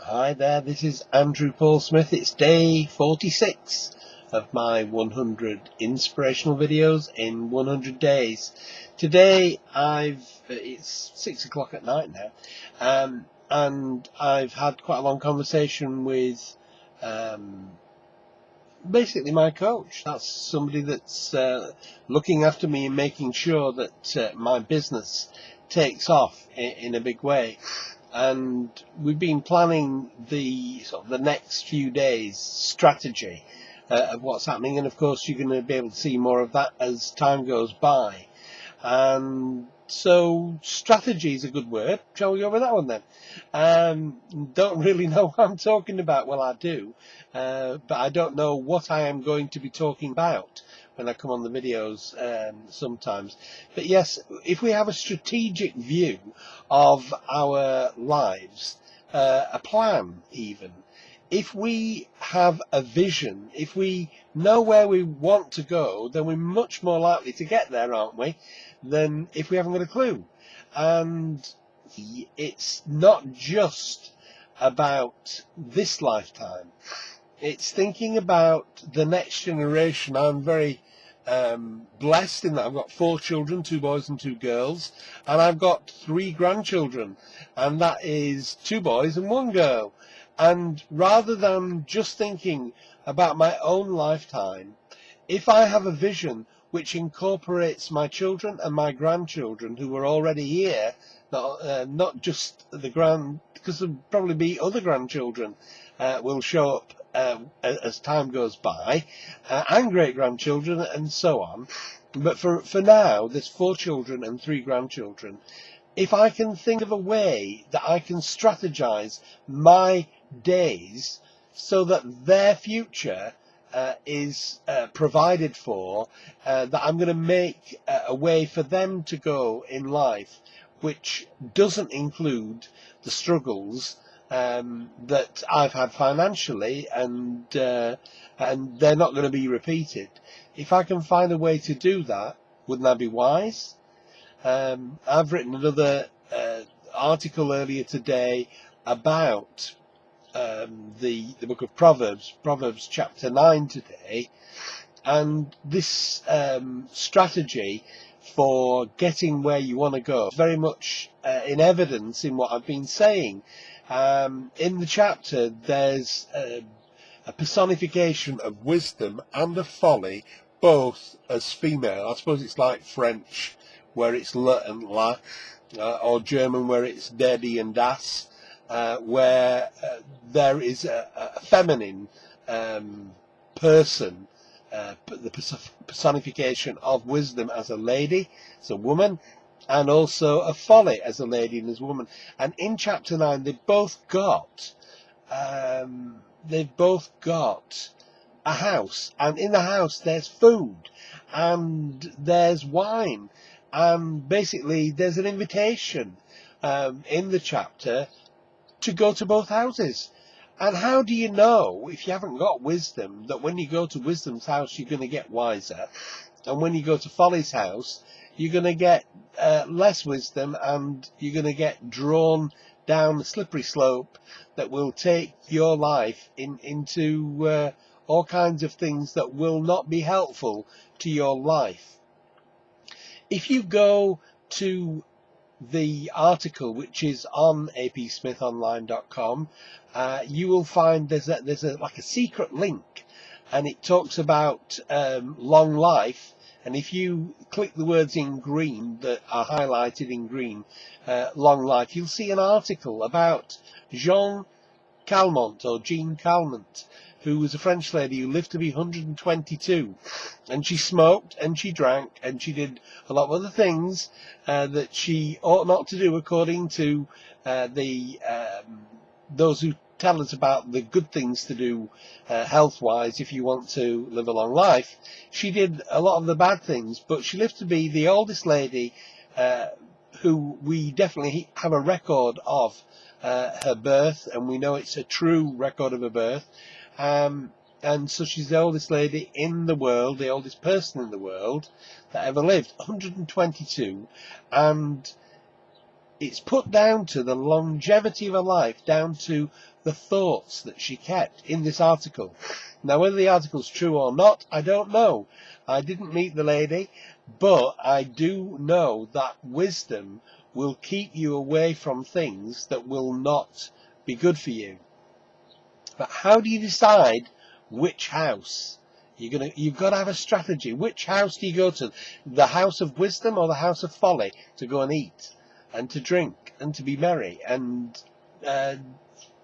Hi there, this is Andrew Paul Smith. It's day 46 of my 100 inspirational videos in 100 days. Today it's 6 o'clock at night now, and I've had quite a long conversation with basically my coach. That's somebody that's looking after me and making sure that my business takes off in a big way. And we've been planning the next few days strategy of what's happening, and of course you're going to be able to see more of that as time goes by. And so strategy is a good word. Shall we go with that one then? Don't really know what I'm talking about. Well, I do, but I don't know what I am going to be talking about when I come on the videos sometimes. But yes, if we have a strategic view of our lives, a plan even, if we have a vision, if we know where we want to go, then we're much more likely to get there, aren't we, than if we haven't got a clue. And it's not just about this lifetime. It's thinking about the next generation. I'm very blessed in that I've got 4 children, 2 boys and 2 girls, and I've got 3 grandchildren, and that is 2 boys and 1 girl. And rather than just thinking about my own lifetime, if I have a vision which incorporates my children and my grandchildren who are already here, not just the because there'll probably be other grandchildren will show up as time goes by, and great-grandchildren and so on. But for now, there's 4 children and 3 grandchildren. If I can think of a way that I can strategize my days so that their future is provided for, that I'm going to make a way for them to go in life which doesn't include the struggles that I've had financially, and they're not going to be repeated. If I can find a way to do that, wouldn't that be wise? I've written another article earlier today about the book of Proverbs chapter 9 today, and this strategy for getting where you want to go is very much in evidence in what I've been saying. In the chapter, there's a personification of wisdom and of folly, both as female. I suppose it's like French, where it's le and la, or German, where it's dedi and das, where there is a feminine person, the personification of wisdom as a lady, as a woman, and also a folly as a lady and as a woman. And in chapter 9, they've both got a house, and in the house there's food and there's wine, and basically there's an invitation in the chapter to go to both houses. And how do you know, if you haven't got wisdom, that when you go to wisdom's house you're going to get wiser, and when you go to folly's house you're going to get less wisdom, and you're going to get drawn down the slippery slope that will take your life into all kinds of things that will not be helpful to your life. If you go to the article which is on apsmithonline.com, you will find there's like a secret link, and it talks about long life. And if you click the words in green that are highlighted in green, long life, you'll see an article about Jean Calment, who was a French lady who lived to be 122, and she smoked and she drank and she did a lot of other things that she ought not to do, according to those who tell us about the good things to do health-wise if you want to live a long life. She did a lot of the bad things, but she lived to be the oldest lady who we definitely have a record of her birth, and we know it's a true record of her birth. And so she's the oldest lady in the world, the oldest person in the world that ever lived, 122. And it's put down to the longevity of her life, down to the thoughts that she kept in this article. Now, whether the article's true or not, I don't know. I didn't meet the lady, but I do know that wisdom will keep you away from things that will not be good for you. But how do you decide which house? You've got to have a strategy. Which house do you go to? The house of wisdom or the house of folly, to go and eat and to drink and to be merry? And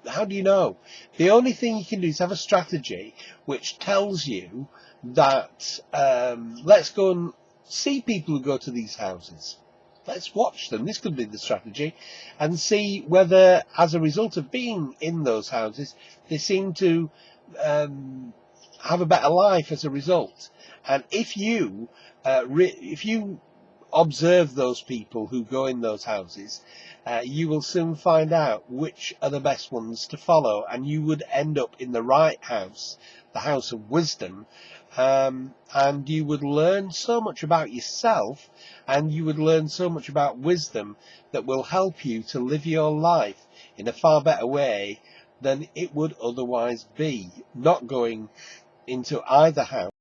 how do you know? The only thing you can do is have a strategy which tells you that let's go and see people who go to these houses. Let's watch them. This could be the strategy, and see whether, as a result of being in those houses, they seem to have a better life as a result. And if you observe those people who go in those houses, you will soon find out which are the best ones to follow, and you would end up in the right house, the house of wisdom, and you would learn so much about yourself, and you would learn so much about wisdom that will help you to live your life in a far better way than it would otherwise be, not going into either house.